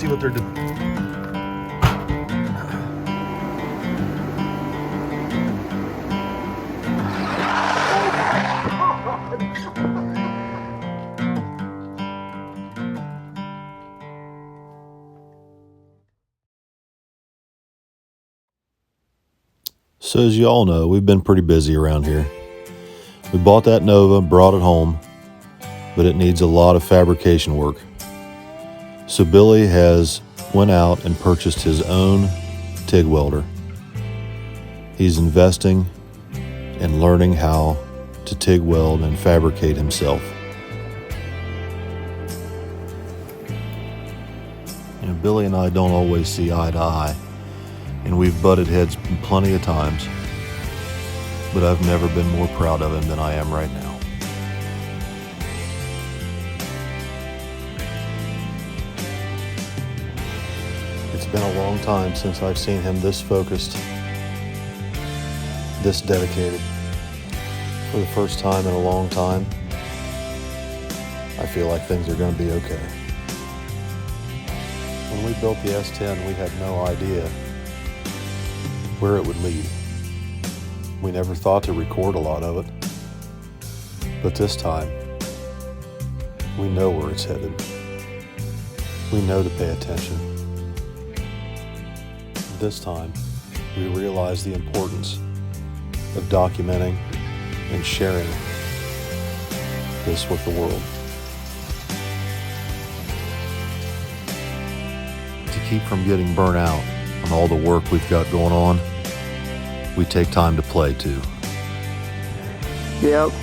see what they're doing. So as you all know, we've been pretty busy around here. We bought that Nova, brought it home, but it needs a lot of fabrication work. So Billy has went out and purchased his own TIG welder. He's investing and learning how to TIG weld and fabricate himself. You know, Billy and I don't always see eye to eye, and we've butted heads plenty of times, but I've never been more proud of him than I am right now. It's been a long time since I've seen him this focused, this dedicated. For the first time in a long time, I feel like things are going to be okay. When we built the S10, we had no idea where it would lead. We never thought to record a lot of it, but this time, we know where it's headed. We know to pay attention. This time, we realize the importance of documenting and sharing this with the world. To keep from getting burnt out on all the work we've got going on, we take time to play too. Yep.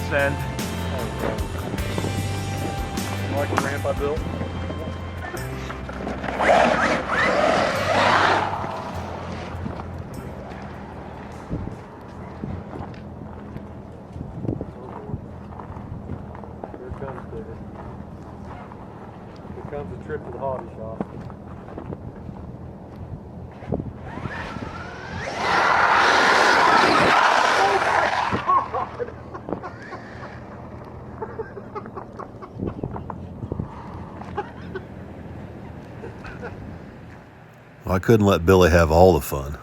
Send. Like the ramp I built. Here comes David. Here comes a trip to the hobby shop. I couldn't let Billy have all the fun.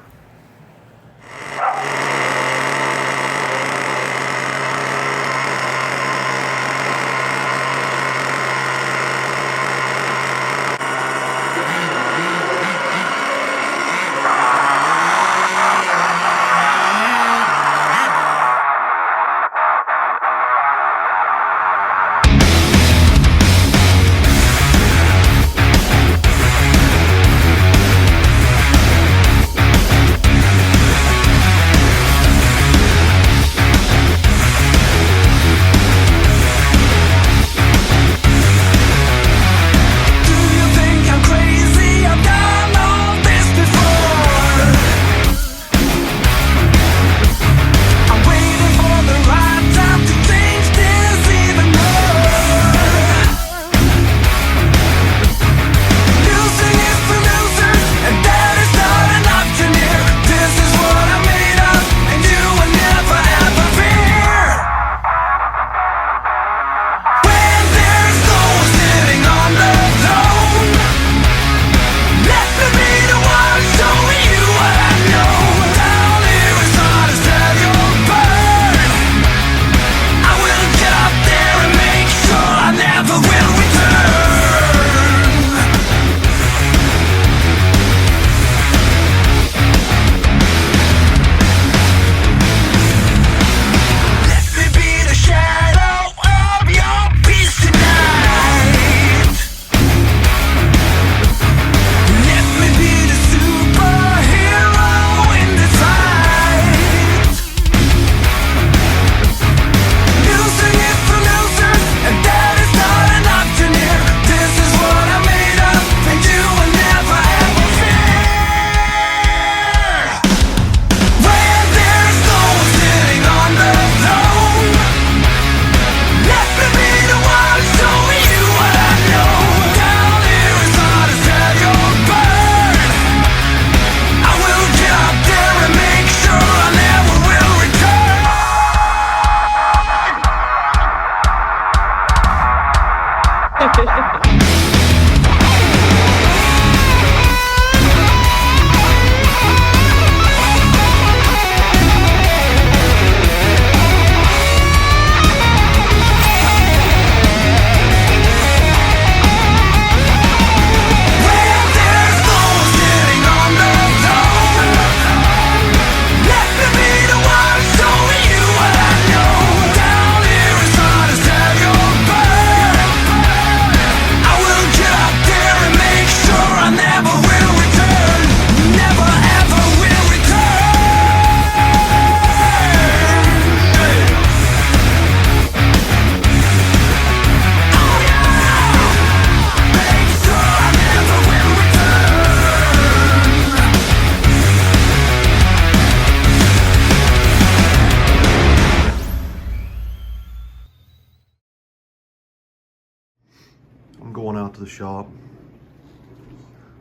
I'm going out to the shop.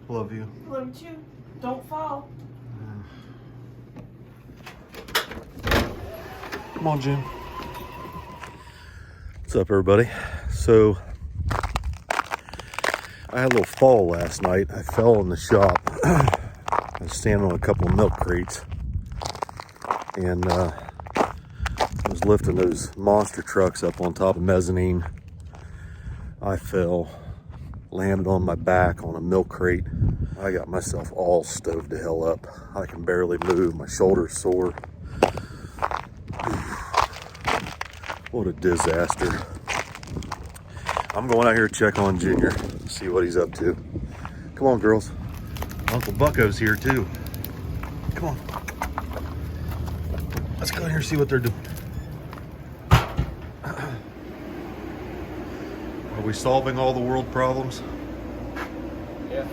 Love you. Love you. Don't fall. Come on, Jim. What's up, everybody? So, I had a little fall last night. I fell in the shop. I was standing on a couple of milk crates. And I was lifting those monster trucks up on top of mezzanine. I fell, landed on my back on a milk crate. I got myself all stoved to hell up. I can barely move, my shoulder's sore. What a disaster. I'm going out here to check on Junior, see what he's up to. Come on, girls. Uncle Bucko's here too. Come on. Let's go in here and see what they're doing. Are we solving all the world problems? Yeah.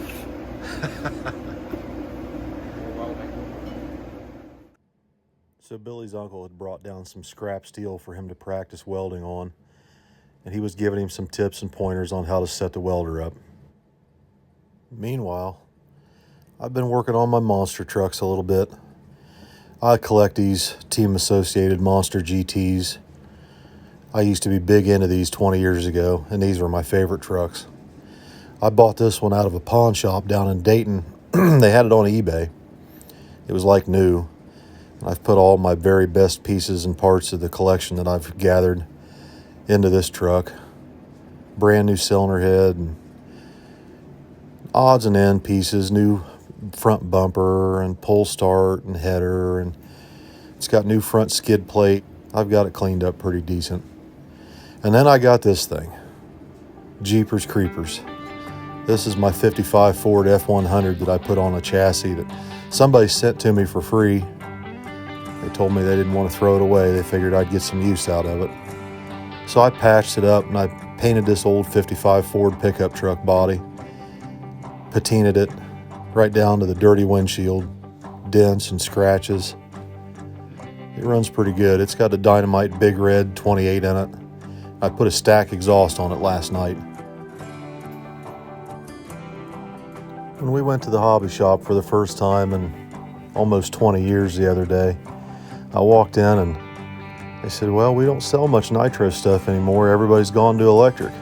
So Billy's uncle had brought down some scrap steel for him to practice welding on, and he was giving him some tips and pointers on how to set the welder up. Meanwhile, I've been working on my monster trucks a little bit. I collect these Team Associated Monster GTs. I used to be big into these 20 years ago, and these were my favorite trucks. I bought this one out of a pawn shop down in Dayton. They had it on eBay. It was like new. I've put all my very best pieces and parts of the collection that I've gathered into this truck. Brand new cylinder head and odds and end pieces, new front bumper and pull start and header, and it's got new front skid plate. I've got it cleaned up pretty decent. And then I got this thing, Jeepers Creepers. This is my 55 Ford F100 that I put on a chassis that somebody sent to me for free. They told me they didn't want to throw it away. They figured I'd get some use out of it. So I patched it up and I painted this old 55 Ford pickup truck body, patinaed it right down to the dirty windshield, dents and scratches. It runs pretty good. It's got a Dynamite Big Red 28 in it. I put a stack exhaust on it last night. When we went to the hobby shop for the first time in almost 20 years the other day, I walked in and they said, well, we don't sell much nitro stuff anymore. Everybody's gone to electric.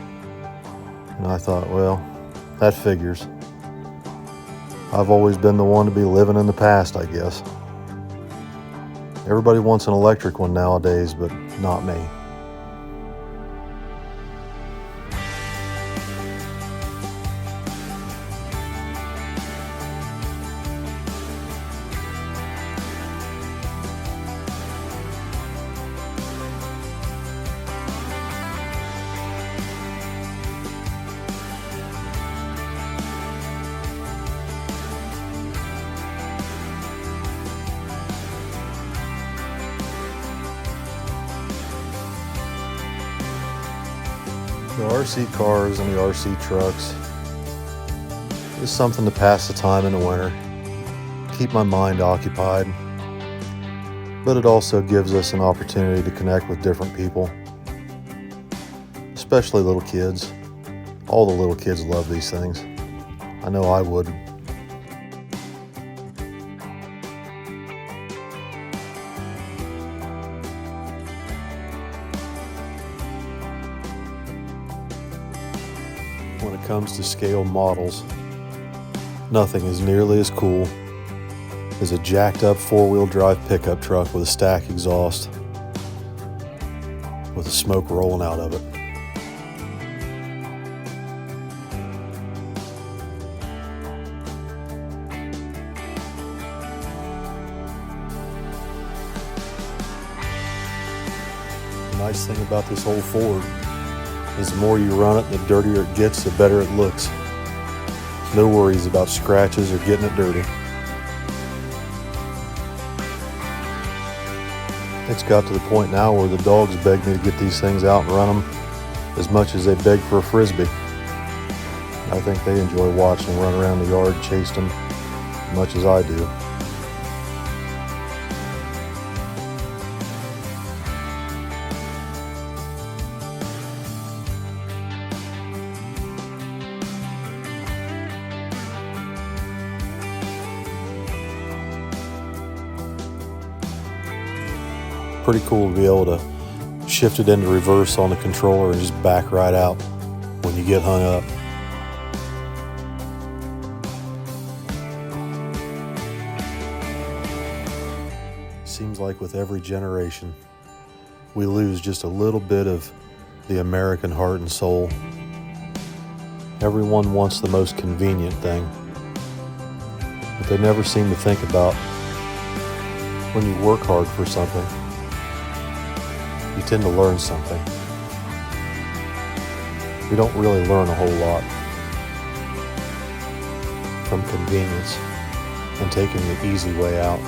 And I thought, well, that figures. I've always been the one to be living in the past, I guess. Everybody wants an electric one nowadays, but not me. The RC cars and the RC trucks is something to pass the time in the winter, keep my mind occupied, but it also gives us an opportunity to connect with different people, especially little kids. All the little kids love these things. I know I would. When it comes to scale models, nothing is nearly as cool as a jacked up four-wheel drive pickup truck with a stack exhaust with the smoke rolling out of it. The nice thing about this old Ford is the more you run it, the dirtier it gets, the better it looks. No worries about scratches or getting it dirty. It's got to the point now where the dogs beg me to get these things out and run them as much as they beg for a Frisbee. I think they enjoy watching them run around the yard chasing them as much as I do. Pretty cool to be able to shift it into reverse on the controller and just back right out when you get hung up. Seems like with every generation, we lose just a little bit of the American heart and soul. Everyone wants the most convenient thing, but they never seem to think about when you work hard for something, you tend to learn something. We don't really learn a whole lot from convenience and taking the easy way out.